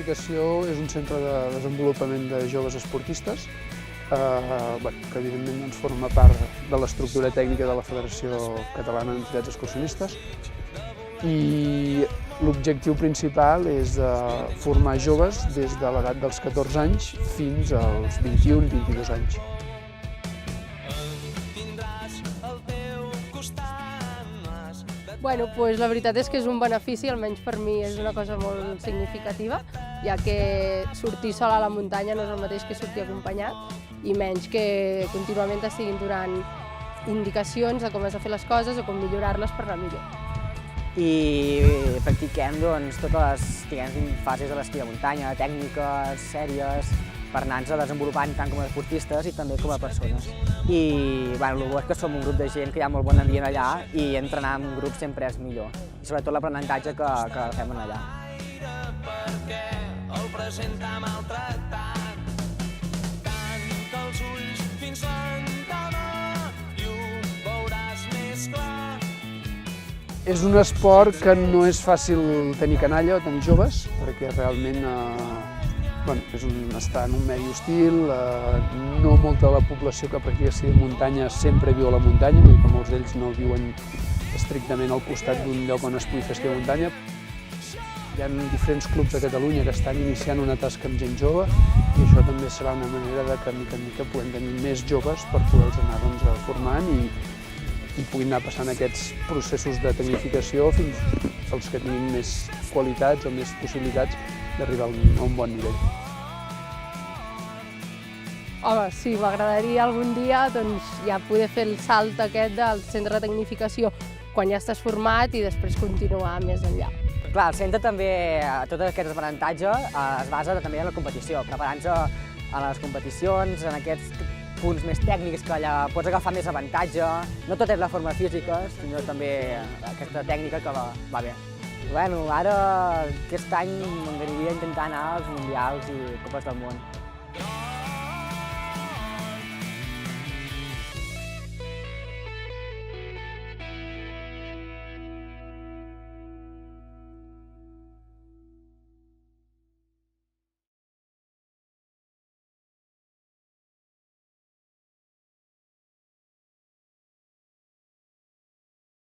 Tecnificació és un centre de desenvolupament de joves esportistes que evidentment forma part de l'estructura tècnica de la Federació Catalana d'Entitats Excursionistes i l'objectiu principal és formar joves des de l'edat dels 14 anys fins als 21-22 anys. Bueno, doncs la veritat és que és un benefici, almenys per mi és una cosa molt significativa, ja que sortir sol a la muntanya no és el mateix que sortir acompanyat, i menys que contínuament t'estiguin donant indicacions de com has de fer les coses o com millorar-les per anar millor. I practiquem totes les fases de l'esquí de muntanya, tècniques, sèries, per anar-nos desenvolupant tant com a esportistes i també com a persones. I el bo és que som un grup de gent que hi ha molt bon ambient allà i entrenar en grup sempre és millor. I sobretot l'aprenentatge que fem allà. És un esport que no és fàcil tenir canalla o tenir joves, perquè realment està en un medi hostil, no molta de la població que practica esquí de muntanya sempre viu a la muntanya, vull dir que molts d'ells no viuen estrictament al costat d'un lloc on es pugui fer esquí de muntanya. Hi ha diferents clubs a Catalunya que estan iniciant una tasca amb gent jove i això també serà una manera que mica en mica puguem tenir més joves per poder-los anar formant i puguin anar passant aquests processos de tecnificació fins als que tinguin més qualitats o més possibilitats d'arribar a un bon nivell. Home, sí, m'agradaria algun dia ja poder fer el salt aquest del centre de tecnificació quan ja estàs format i després continuar més enllà. Clar, el centre també, tot aquest aprenentatge es basa també en la competició, preparant-se a les competicions, en aquests punts més tècnics que allà pots agafar més avantatge. No tot és la forma física, sinó també aquesta tècnica que va bé. Bueno, ara aquest any m'agradaria intentar anar als mundials i copes del món.